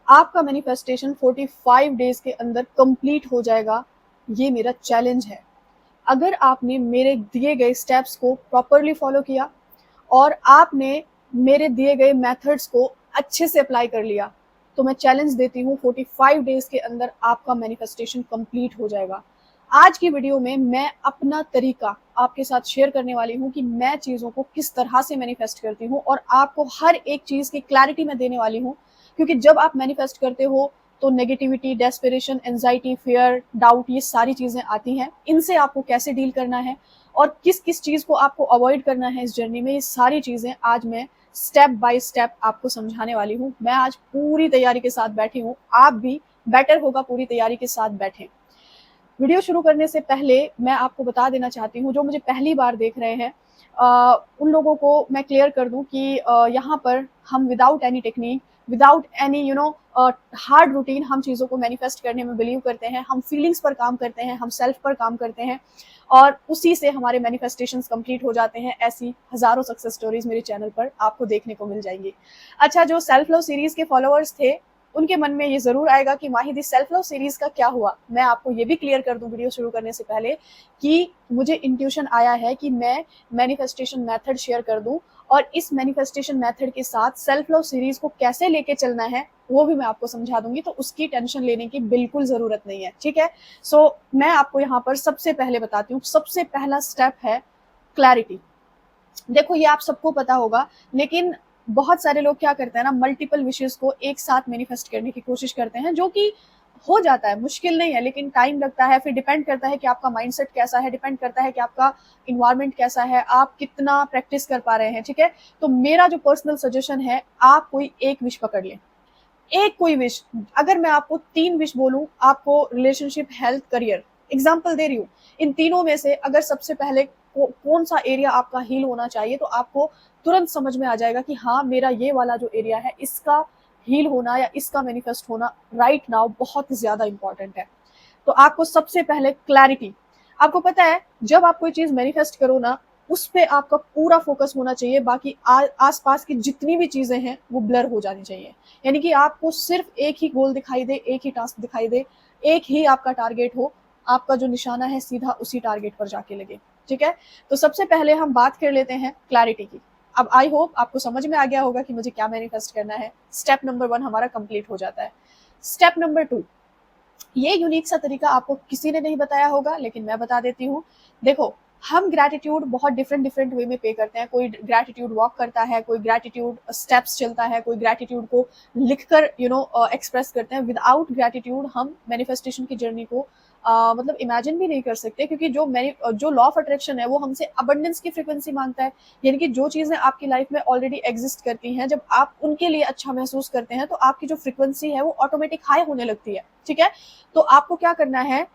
आपका manifestation 45 days के अंदर कंप्लीट हो जाएगा। ये मेरा चैलेंज है। अगर आपने मेरे दिए गए स्टेप्स को प्रॉपरली फॉलो किया और आपने मेरे दिए गए मेथड्स को अच्छे से अप्लाई कर लिया, तो मैं चैलेंज देती हूँ 45 डेज के अंदर आपका मैनिफेस्टेशन कंप्लीट हो जाएगा। आज की वीडियो में मैं अपना तरीका आपके साथ शेयर करने वाली हूँ कि मैं चीज़ों को किस तरह से मैनिफेस्ट करती हूँ और आपको हर एक चीज़ की क्लैरिटी मैं देने वाली हूँ। क्योंकि जब आप मैनिफेस्ट करते हो तो negativity, desperation, anxiety, fear, doubt, ये सारी चीज़ें आती हैं। इनसे आपको कैसे डील करना है और किस किस चीज़ को आपको अवॉइड करना है इस जर्नी में, ये सारी चीज़ें आज मैं स्टेप बाय स्टेप आपको समझाने वाली हूँ। मैं आज पूरी तैयारी के साथ बैठी हूँ। आप भी बेटर होगा पूरी तैयारी के साथ बैठें। वीडियो शुरू करने से पहले मैं आपको बता देना चाहती हूँ, जो मुझे पहली बार देख रहे हैं उन लोगों को मैं क्लियर कर दूं कि यहाँ पर हम without any technique, without any hard routine हम चीज़ों को मैनिफेस्ट करने में बिलीव करते हैं। हम फीलिंग्स पर काम करते हैं, हम सेल्फ पर काम करते हैं और उसी से हमारे मैनिफेस्टेशंस कंप्लीट हो जाते हैं। ऐसी हज़ारों सक्सेस स्टोरीज मेरे चैनल पर आपको देखने को मिल जाएंगी। अच्छा, जो सेल्फ लव सीरीज के फॉलोअर्स थे उनके मन में ये जरूर आएगा कि माहिदी सेल्फ लव सीरीज का क्या हुआ। मैं आपको ये भी क्लियर कर दूं वीडियो शुरू करने से पहले कि मुझे इंट्यूशन आया है कि मैं मैनिफेस्टेशन मेथड शेयर कर दूं और इस मैनिफेस्टेशन मेथड के साथ सेल्फ लव सीरीज को कैसे लेके चलना है वो भी मैं आपको समझा दूंगी, तो उसकी टेंशन लेने की बिल्कुल जरूरत नहीं है। ठीक है, सो मैं आपको यहाँ पर सबसे पहले बताती हूँ। सबसे पहला स्टेप है क्लैरिटी। देखो, ये आप सबको पता होगा, लेकिन बहुत सारे लोग क्या करते हैं ना, मल्टीपल विशेस को एक साथ मैनिफेस्ट करने की कोशिश करते हैं, जो कि हो जाता है, मुश्किल नहीं है, लेकिन टाइम लगता है। फिर डिपेंड करता है कि आपका माइंडसेट कैसा है, डिपेंड करता है कि आपका इन्वायरमेंट कैसा है, आप कितना प्रैक्टिस कर पा रहे हैं। ठीक है, तो मेरा जो पर्सनल सजेशन है, आप कोई एक विश पकड़ लें। एक कोई विश। अगर मैं आपको 3 विश बोलूं, आपको रिलेशनशिप, हेल्थ, करियर, एग्जाम्पल दे रही हूँ, इन तीनों में से अगर सबसे पहले कौन सा एरिया आपका हील होना चाहिए, तो आपको तुरंत समझ में आ जाएगा कि हाँ, मेरा ये वाला जो एरिया है, इसका हील होना या इसका मैनिफेस्ट होना राइट नाउ बहुत ज्यादा इंपॉर्टेंट है। तो आपको सबसे पहले क्लैरिटी। आपको पता है, जब आप कोई चीज मैनिफेस्ट करो ना, उस पे आपका पूरा फोकस होना चाहिए। बाकी आसपास की जितनी भी चीजें हैं वो ब्लर हो जानी चाहिए। यानी कि आपको सिर्फ एक ही गोल दिखाई दे, एक ही टास्क दिखाई दे, एक ही आपका टारगेट हो। आपका जो निशाना है सीधा उसी टारगेट पर जाके लगे। ठीक है, तो सबसे पहले हम बात कर लेते हैं क्लैरिटी की। अब आई होप आपको समझ में आ गया होगा कि मुझे क्या मैनिफेस्ट करना है। स्टेप नंबर 1 हमारा कंप्लीट हो जाता है। स्टेप नंबर 2, ये यूनिक सा तरीका आपको किसी ने नहीं बताया होगा, लेकिन मैं बता देती हूँ। देखो, हम ग्रैटिट्यूड बहुत डिफरेंट डिफरेंट वे में पे करते हैं। कोई ग्रैटिट्यूड वॉक करता है, कोई ग्रैटिट्यूड स्टेप्स चलता है, कोई ग्रैटिट्यूड को लिखकर एक्सप्रेस करते हैं। विदाउट ग्रैटिट्यूड हम मैनिफेस्टेशन की जर्नी को मतलब इमेजिन भी नहीं कर सकते, क्योंकि जो लॉ ऑफ अट्रैक्शन है वो हमसे अबंडेंस की फ्रीक्वेंसी मांगता है। यानी कि जो चीजें आपकी लाइफ में ऑलरेडी एग्जिस्ट करती हैं, जब आप उनके लिए अच्छा महसूस करते हैं तो आपकी जो फ्रीक्वेंसी है वो ऑटोमेटिक हाई होने लगती है। ठीक है, तो आपको क्या करना है,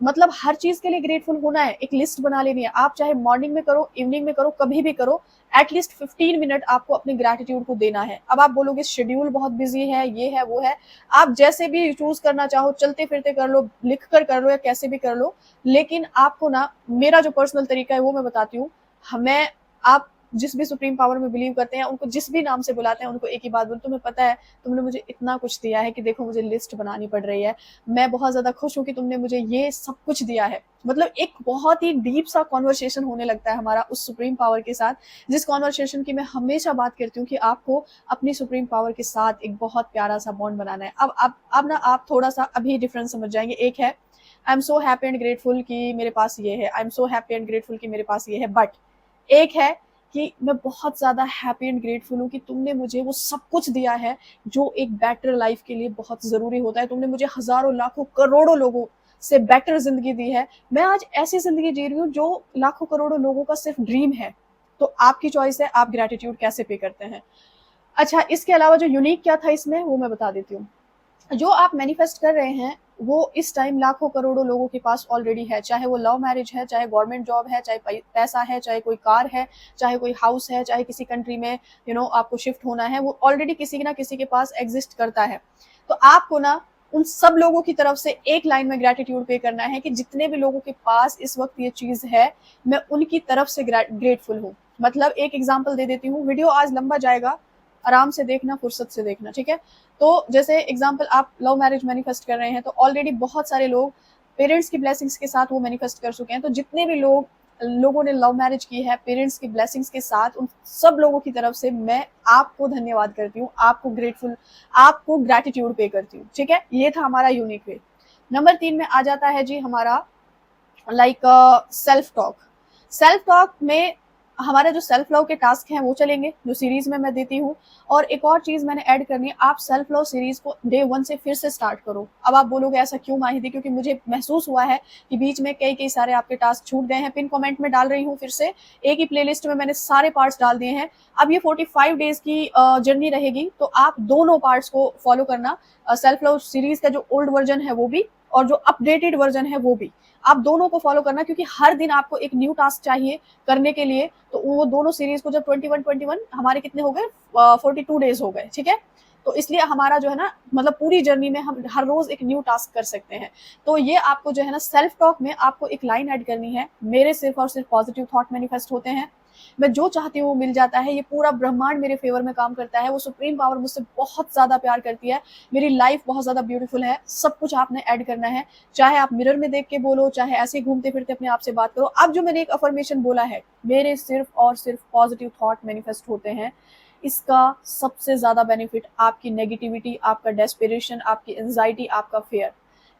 मतलब हर चीज के लिए ग्रेटफुल होना है। एक लिस्ट बना लेनी है। आप चाहे मॉर्निंग में करो, इवनिंग में करो, कभी भी करो, एटलीस्ट 15 मिनट आपको अपने ग्रैटिट्यूड को देना है। अब आप बोलोगे शेड्यूल बहुत बिजी है, ये है वो है, आप जैसे भी चूज करना चाहो, चलते फिरते कर लो, लिख कर लो, या कैसे भी कर लो, लेकिन आपको ना, मेरा जो पर्सनल तरीका है वो मैं बताती हूँ। हमें, आप जिस भी सुप्रीम पावर में बिलीव करते हैं, उनको जिस भी नाम से बुलाते हैं, उनको एक ही बात बोलो, तुम्हें पता है तुमने मुझे इतना कुछ दिया है कि देखो मुझे लिस्ट बनानी पड़ रही है। मैं बहुत ज्यादा खुश हूँ कि तुमने मुझे ये सब कुछ दिया है। मतलब एक बहुत ही डीप सा कॉन्वर्सेशन होने लगता है हमारा उस सुप्रीम पावर के साथ, जिस कॉन्वर्सेशन की मैं हमेशा बात करती हूँ कि आपको अपनी सुप्रीम पावर के साथ एक बहुत प्यारा सा बॉन्ड बनाना है। अब ना आप थोड़ा सा अभी डिफरेंस समझ जाएंगे। एक है, I am so happy and grateful कि मेरे पास ये है, I am so happy and grateful कि मेरे पास ये है, बट एक है कि मैं बहुत ज्यादा हैप्पी एंड ग्रेटफुल हूँ कि तुमने मुझे वो सब कुछ दिया है जो एक बेटर लाइफ के लिए बहुत जरूरी होता है। तुमने मुझे हजारों, लाखों, करोड़ों लोगों से बेटर जिंदगी दी है। मैं आज ऐसी जिंदगी जी रही हूँ जो लाखों करोड़ों लोगों का सिर्फ ड्रीम है। तो आपकी चॉइस है, आप ग्रेटिट्यूड कैसे पे करते हैं। अच्छा, इसके अलावा जो यूनिक क्या था इसमें वो मैं बता देती हूँ। जो आप मैनिफेस्ट कर रहे हैं वो इस टाइम लाखों करोड़ों लोगों के पास ऑलरेडी है। चाहे वो लव मैरिज है, चाहे गवर्नमेंट जॉब है, चाहे पैसा है, चाहे कोई कार है, चाहे कोई हाउस है, चाहे किसी कंट्री में आपको शिफ्ट होना है, वो ऑलरेडी किसी ना किसी के पास एग्जिस्ट करता है। तो आपको ना उन सब लोगों की तरफ से एक लाइन में ग्रेटिट्यूड पे करना है कि जितने भी लोगों के पास इस वक्त ये चीज है, मैं उनकी तरफ से ग्रेटफुल हूँ। मतलब एक एग्जाम्पल दे देती हूँ, वीडियो आज लंबा जाएगा, आराम से देखना, फुर्सत से देखना, ठीक है। तो जैसे एग्जाम्पल, आप लव मैरिज मैनिफेस्ट कर रहे हैं तो ऑलरेडी बहुत सारे लोग पेरेंट्स की ब्लेसिंग्स के साथ वो मैनिफेस्ट कर चुके हैं। तो जितने भी लोगों ने लव मैरिज की है पेरेंट्स की ब्लेसिंग्स के साथ, उन सब लोगों की तरफ से मैं आपको धन्यवाद करती हूँ, आपको ग्रेटिट्यूड पे करती हूँ, ठीक है। ये था हमारा यूनिक वे। नंबर 3 में आ जाता है जी हमारा like self talk. Self talk में हमारा जो सेल्फ लव के टास्क हैं वो चलेंगे, जो सीरीज में मैं देती हूँ। और एक और चीज मैंने ऐड करनी है, आप सेल्फ लव सीरीज को डे 1 से फिर से स्टार्ट करो। अब आप बोलोगे ऐसा क्यों माहिदी, क्योंकि मुझे महसूस हुआ है कि बीच में कई सारे आपके टास्क छूट गए हैं। पिन कमेंट में डाल रही हूँ, फिर से एक ही प्लेलिस्ट में मैंने सारे पार्ट्स डाल दिए हैं। अब ये 45 डेज की जर्नी रहेगी, तो आप दोनों पार्ट्स को फॉलो करना, सेल्फ लव सीरीज का जो ओल्ड वर्जन है वो भी और जो अपडेटेड वर्जन है वो भी, आप दोनों को फॉलो करना, क्योंकि हर दिन आपको एक न्यू टास्क चाहिए करने के लिए। तो वो दोनों सीरीज को जब 21 हमारे कितने हो गए, 42 डेज हो गए, ठीक है। तो इसलिए हमारा जो है ना, मतलब पूरी जर्नी में हम हर रोज एक न्यू टास्क कर सकते हैं। तो ये आपको जो है ना, सेल्फ टॉक में आपको एक लाइन ऐड करनी है, मेरे सिर्फ और सिर्फ पॉजिटिव थॉट मैनिफेस्ट होते हैं, मैं जो चाहती हूँ वो मिल जाता है, ये पूरा ब्रह्मांड मेरे फेवर में काम करता है, वो सुप्रीम पावर मुझसे बहुत ज्यादा प्यार करती है, मेरी लाइफ बहुत ज्यादा ब्यूटीफुल है। सब कुछ आपने ऐड करना है, चाहे आप मिरर में देख के बोलो, चाहे ऐसे घूमते फिरते अपने आप से बात करो। अब जो मैंने एक अफर्मेशन बोला है, मेरे सिर्फ और सिर्फ पॉजिटिव थॉट मैनिफेस्ट होते हैं, इसका सबसे ज्यादा बेनिफिट आपकी नेगेटिविटी, आपका डेस्पिरेशन, आपकी एंजाइटी, आपका फेयर,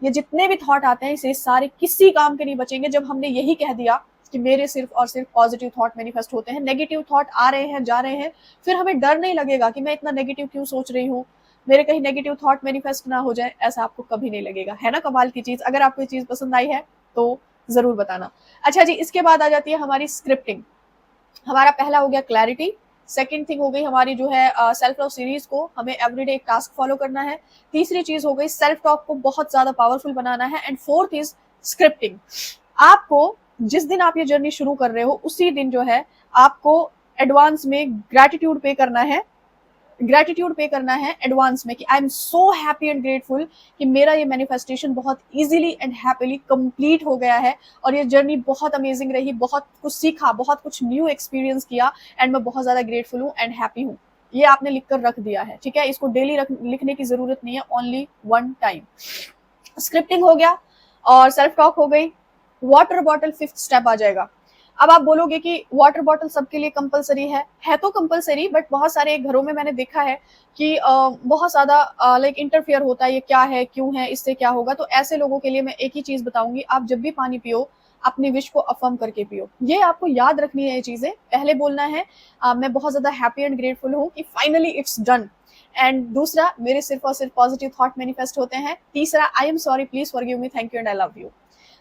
ये जितने भी थॉट आते हैं इसे सारे किसी काम के नहीं बचेंगे। जब हमने यही कह दिया कि मेरे सिर्फ और सिर्फ पॉजिटिव थॉट मैनिफेस्ट होते हैं, नेगेटिव थॉट आ रहे हैं जा रहे हैं, फिर हमें डर नहीं लगेगा कि मैं इतना नेगेटिव क्यों सोच रही हूँ, मेरे कहीं नेगेटिव थॉट मैनिफेस्ट ना हो जाए, ऐसा आपको कभी नहीं लगेगा। है ना कमाल की चीज। अगर आपको ये चीज पसंद आई है तो जरूर बताना। अच्छा जी, इसके बाद आ जाती है हमारी स्क्रिप्टिंग। हमारा पहला हो गया क्लैरिटी, सेकंड थिंग हो गई हमारी जो है सेल्फ लव सीरीज को हमें एवरीडे एक टास्क फॉलो करना है, तीसरी चीज हो गई सेल्फ टॉक को बहुत ज्यादा पावरफुल बनाना है, एंड फोर्थ इज स्क्रिप्टिंग। आपको जिस दिन आप ये जर्नी शुरू कर रहे हो उसी दिन जो है आपको एडवांस में ग्रेटिट्यूड पे करना है एडवांस में, कि I am so happy and grateful कि मेरा ये मैनिफेस्टेशन बहुत इजीली एंड हैप्पीली कंप्लीट हो गया है, और ये जर्नी बहुत अमेजिंग रही, बहुत कुछ सीखा, बहुत कुछ न्यू एक्सपीरियंस किया, एंड मैं बहुत ज्यादा ग्रेटफुल हूँ एंड हैप्पी हूँ। ये आपने लिखकर रख दिया है, ठीक है। इसको डेली लिखने की जरूरत नहीं है, ओनली 1 टाइम। स्क्रिप्टिंग हो गया और सेल्फ टॉक हो गई। वाटर बॉटल फिफ्थ स्टेप आ जाएगा। अब आप बोलोगे कि वाटर बॉटल सबके लिए कंपलसरी है तो कंपलसरी, बट बहुत सारे घरों में मैंने देखा है कि बहुत ज्यादा लाइक इंटरफेयर होता है, ये क्या है, क्यों है, इससे क्या होगा। तो ऐसे लोगों के लिए मैं एक ही चीज बताऊंगी, आप जब भी पानी पियो अपनी विश को अफर्म करके पियो। ये आपको याद रखनी है, ये चीजें पहले बोलना है, मैं बहुत ज्यादा हैप्पी एंड ग्रेटफुल हूँ कि फाइनली इट्स डन। एंड दूसरा, मेरे सिर्फ और सिर्फ पॉजिटिव थॉट मैनिफेस्ट होते हैं। तीसरा, I am sorry, please forgive me, thank you and I love you.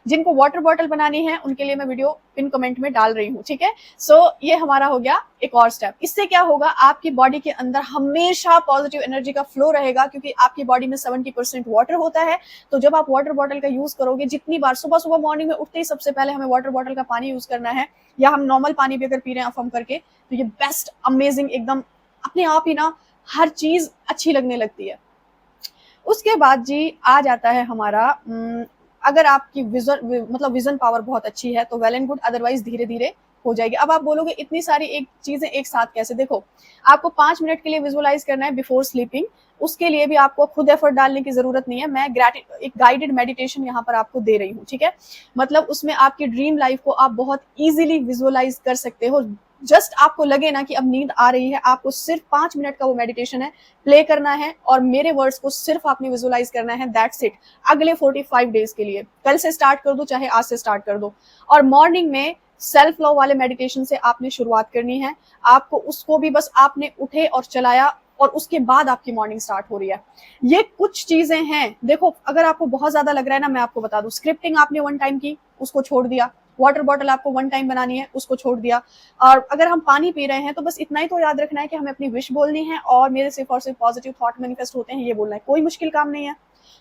जिनको वाटर बॉटल बनानी है उनके लिए मैं वीडियो पिन कमेंट में डाल रही हूँ, ठीक है। सो ये हमारा हो गया एक और स्टेप। इससे क्या होगा, आपकी बॉडी के अंदर हमेशा पॉजिटिव एनर्जी का फ्लो रहेगा, क्योंकि आपकी बॉडी में 70% वाटर होता है। तो जब आप वाटर बॉटल का यूज करोगे, जितनी बार सुबह सुबह मॉर्निंग में उठते ही सबसे पहले हमें वाटर बॉटल का पानी यूज करना है, या हम नॉर्मल पानी भी अगर पी रहे हैं अफर्म करके, तो ये बेस्ट अमेजिंग एकदम अपने आप ही ना हर चीज अच्छी लगने लगती है। उसके बाद जी आ जाता है हमारा अगर आपकी विजन पावर बहुत अच्छी है तो वेल एंड गुड, अदरवाइज धीरे धीरे हो जाएगी। अब आप बोलोगे इतनी सारी एक चीजें एक साथ कैसे, देखो आपको 5 मिनट के लिए विजुअलाइज करना है बिफोर स्लीपिंग, उसके लिए भी आपको खुद एफर्ट डालने की जरूरत नहीं है। मैं एक गाइडेड मेडिटेशन यहाँ पर आपको दे रही हूँ, ठीक है। मतलब उसमें आपकी ड्रीम लाइफ को आप बहुत इजीली विजुअलाइज कर सकते हो। जस्ट आपको लगे ना कि अब नींद आ रही है, आपको सिर्फ 5 मिनट का वो मेडिटेशन है, प्ले करना है और मेरे वर्ड्स को सिर्फ आपने विजुअलाइज करना है, दैट्स इट। अगले 45 डेज के लिए, कल से स्टार्ट कर दो चाहे आज से स्टार्ट कर दो। और मॉर्निंग में सेल्फ लव वाले मेडिटेशन से आपने शुरुआत करनी है। आपको उसको भी बस आपने उठे और चलाया और उसके बाद आपकी मॉर्निंग स्टार्ट हो रही है। ये कुछ चीजें हैं। देखो अगर आपको बहुत ज्यादा लग रहा है ना, मैं आपको बता दूं, स्क्रिप्टिंग आपने 1 टाइम की, उसको छोड़ दिया। वाटर बॉटल आपको 1 टाइम बनानी है, उसको छोड़ दिया। और अगर हम पानी पी रहे हैं तो बस इतना ही तो याद रखना है कि हमें अपनी विश बोलनी है और मेरे सिर्फ और सिर्फ पॉजिटिव थॉट मैनिफेस्ट होते हैं, ये बोलना है। कोई मुश्किल काम नहीं है।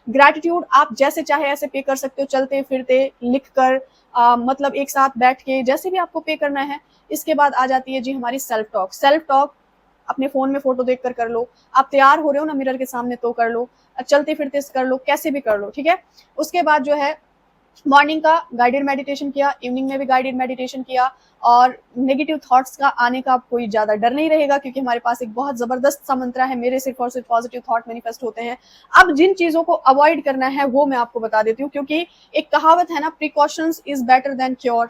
ग्रेटिट्यूड आप जैसे चाहे ऐसे पे कर सकते हो, चलते फिरते, लिख कर, मतलब एक साथ बैठ के, जैसे भी आपको पे करना है। इसके बाद आ जाती है जी हमारी सेल्फ टॉक। सेल्फ टॉक अपने फोन में फोटो देखकर कर लो, आप तैयार हो रहे हो ना मिरर के सामने तो कर लो, चलते फिरते कर लो, कैसे भी कर लो, ठीक है। उसके बाद जो है मॉर्निंग का गाइडेड मेडिटेशन किया, इवनिंग में भी गाइडेड मेडिटेशन किया, और नेगेटिव थॉट्स का आने का कोई ज्यादा डर नहीं रहेगा, क्योंकि हमारे पास एक बहुत जबरदस्त सा मंत्र है, मेरे सिर्फ और सिर्फ पॉजिटिव थॉट मैनिफेस्ट होते हैं। अब जिन चीजों को अवॉइड करना है वो मैं आपको बता देती हूँ, क्योंकि एक कहावत है ना, precautions is better than cure.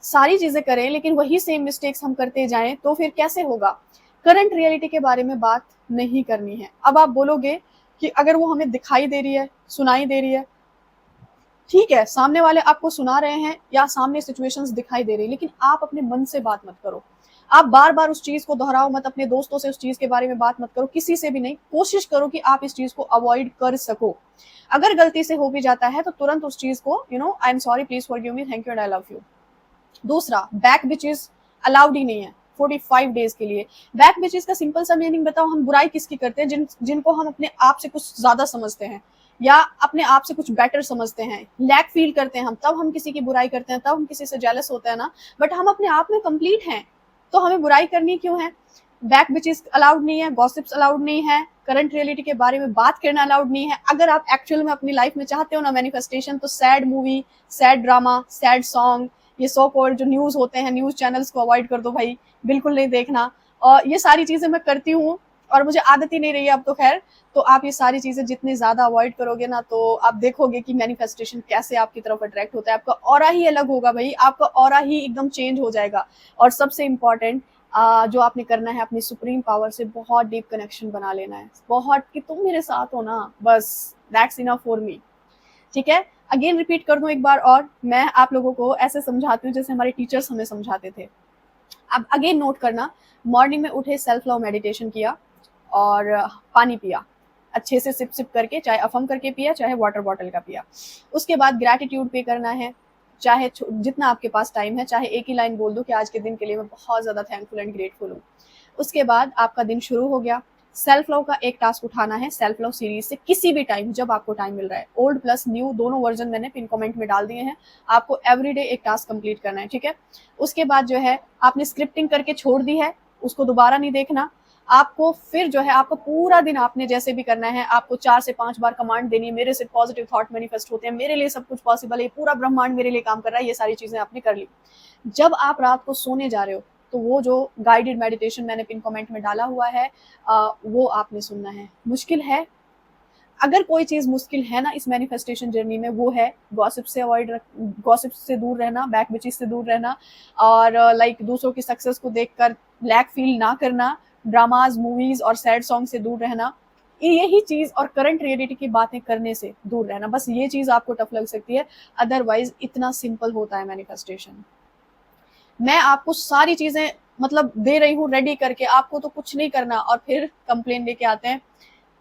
सारी चीजें करें लेकिन वही सेम मिस्टेक्स हम करते जाएं तो फिर कैसे होगा। करंट रियलिटी के बारे में बात नहीं करनी है। अब आप बोलोगे कि अगर वो हमें दिखाई दे रही है, सुनाई दे रही है, ठीक है, सामने वाले आपको सुना रहे हैं या सामने सिचुएशंस दिखाई दे रही है, लेकिन आप अपने मन से बात मत करो। आप बार बार उस चीज को दोहराओ मत, अपने दोस्तों से उस चीज के बारे में बात मत करो, किसी से भी नहीं। कोशिश करो कि आप इस चीज को अवॉइड कर सको। अगर गलती से हो भी जाता है तो तुरंत उस चीज को, I am sorry, please forgive me, thank you and I love you. दूसरा, बैक बिचेस अलाउड ही नहीं है 45 डेज के लिए। बैक बिचेस का सिंपल सा मीनिंग बताओ, हम बुराई किसकी करते हैं? जिनको हम अपने आप से कुछ ज्यादा समझते हैं या अपने आप से कुछ बेटर समझते हैं, लैक फील करते हैं हम, तब हम किसी की बुराई करते हैं, तब हम किसी से जेलस होते हैं ना। बट हम अपने आप में कंप्लीट हैं, तो हमें बुराई करनी क्यों है? बैक बिचेस अलाउड नहीं है, गॉसिप्स अलाउड नहीं है, करंट रियलिटी के बारे में बात करना अलाउड नहीं है। अगर आप एक्चुअल में अपनी लाइफ में चाहते हो ना मैनिफेस्टेशन, तो sad movie, sad drama, sad song, ये सो कॉल्ड जो न्यूज होते हैं, न्यूज चैनल्स को अवॉइड कर दो भाई, बिल्कुल नहीं देखना। और ये सारी चीजें मैं करती हूँ और मुझे आदत ही नहीं रही है अब तो खैर। तो आप ये सारी चीजें जितनी ज्यादा अवॉइड करोगे ना, तो आप देखोगे कि मैनिफेस्टेशन कैसे आपकी तरफ अट्रैक्ट होता है। आपका ऑरा ही अलग होगा भाई, आपका ऑरा ही एकदम चेंज हो जाएगा। और सबसे इम्पोर्टेंट जो आपने करना है, अपनी सुप्रीम पावर से बहुत डीप कनेक्शन बना लेना है, बहुत, कि तुम मेरे साथ हो ना, बस दैट्स इनफ फॉर मी। ठीक है, अगेन रिपीट कर दूं एक बार और, मैं आप लोगों को ऐसे समझाती हूँ जैसे हमारे टीचर्स हमें समझाते थे। अब अगेन नोट करना, मॉर्निंग में उठे, सेल्फ लव मेडिटेशन किया और पानी पिया अच्छे से, सिप सिप करके, चाहे अफम करके पिया चाहे वाटर बॉटल का पिया। उसके बाद ग्रैटिट्यूड पे करना है, चाहे जितना आपके पास टाइम है, चाहे एक ही लाइन बोल दो कि आज के दिन के लिए मैं बहुत ज्यादा थैंकफुल एंड ग्रेटफुल हूँ। उसके बाद आपका दिन शुरू हो गया। सेल्फ लव का एक टास्क उठाना है, सेल्फ लव सीरीज से, किसी भी टाइम जब आपको टाइम मिल रहा है। ओल्ड प्लस न्यू दोनों वर्जन मैंने पिन कमेंट में डाल दिए हैं, आपको एवरीडे एक टास्क कंप्लीट करना है, ठीक है। उसके बाद जो है, आपने स्क्रिप्टिंग करके छोड़ दी है, उसको दोबारा नहीं देखना। आपको फिर जो है, आपको पूरा दिन आपने जैसे भी करना है, आपको 4 से 5 बार कमांड देनी है, मेरे से पॉजिटिव थॉट मैनिफेस्ट होते हैं, मेरे लिए सब कुछ पॉसिबल है, पूरा ब्रह्मांड मेरे लिए काम कर रहा है, ये सारी चीजें आपने कर ली। जब आप रात को सोने जा रहे हो, तो वो जो गाइडेड मेडिटेशन मैंने पिन कमेंट में डाला हुआ है, वो आपने सुनना है। मुश्किल है, अगर कोई चीज मुश्किल है ना इस मैनिफेस्टेशन जर्नी में, वो है गॉसिप से गॉसिप से दूर रहना, बैक बिचेस से दूर रहना, और लाइक दूसरों की सक्सेस को देखकर लैक फील ना करना, ड्रामाज, मूवीज और सैड सॉन्ग से दूर रहना, यही चीज, और करंट रियलिटी की बातें करने से दूर रहना। बस ये चीज आपको टफ लग सकती है, अदरवाइज इतना सिंपल होता है मैनिफेस्टेशन। मैं आपको सारी चीजें मतलब दे रही हूँ रेडी करके, आपको तो कुछ नहीं करना, और फिर कंप्लेन लेके आते हैं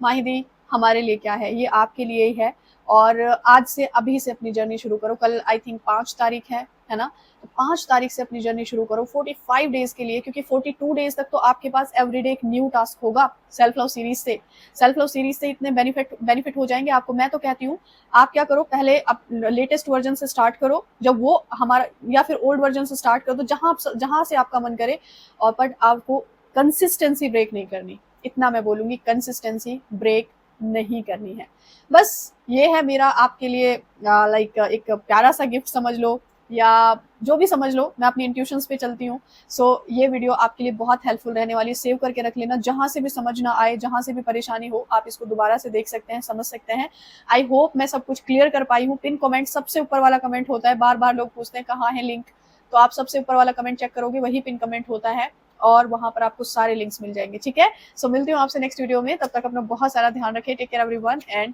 माहिदी हमारे लिए क्या है, ये आपके लिए ही है। और आज से, अभी से अपनी जर्नी शुरू करो। कल आई थिंक 5 तारीख है ना, तो 5 तारीख से अपनी जर्नी शुरू करो 45 डेज के लिए, क्योंकि 42 डेज तक तो आपके पास एवरीडे एक न्यू टास्क होगा सेल्फ लव सीरीज से। सेल्फ लव सीरीज से इतने बेनिफिट हो जाएंगे आपको। मैं तो कहती हूँ, आप क्या करो, पहले लेटेस्ट वर्जन से स्टार्ट करो, जब वो हमारा, या फिर ओल्ड वर्जन से स्टार्ट कर दो, जहां से आपका मन करे। और बट आपको कंसिस्टेंसी ब्रेक नहीं करनी, इतना मैं बोलूंगी, कंसिस्टेंसी ब्रेक नहीं करनी है। बस ये है मेरा आपके लिए लाइक एक प्यारा सा गिफ्ट समझ लो, या जो भी समझ लो, मैं अपनी इंट्यूशंस पे चलती हूँ। सो ये वीडियो आपके लिए बहुत हेल्पफुल रहने वाली है, सेव करके रख लेना, जहां से भी समझ ना आए, जहां से भी परेशानी हो, आप इसको दोबारा से देख सकते हैं, समझ सकते हैं। आई होप मैं सब कुछ क्लियर कर पाई हूँ। पिन कमेंट सबसे ऊपर वाला कमेंट होता है, बार बार लोग पूछते हैं कहाँ है लिंक, तो आप सबसे ऊपर वाला कमेंट चेक करोगे, वही पिन कमेंट होता है, और वहां पर आपको सारे लिंक्स मिल जाएंगे, ठीक है। सो मिलती हूँ आपसे नेक्स्ट वीडियो में, तब तक अपना बहुत सारा ध्यान रखें, टेक केयर एवरीवन एंड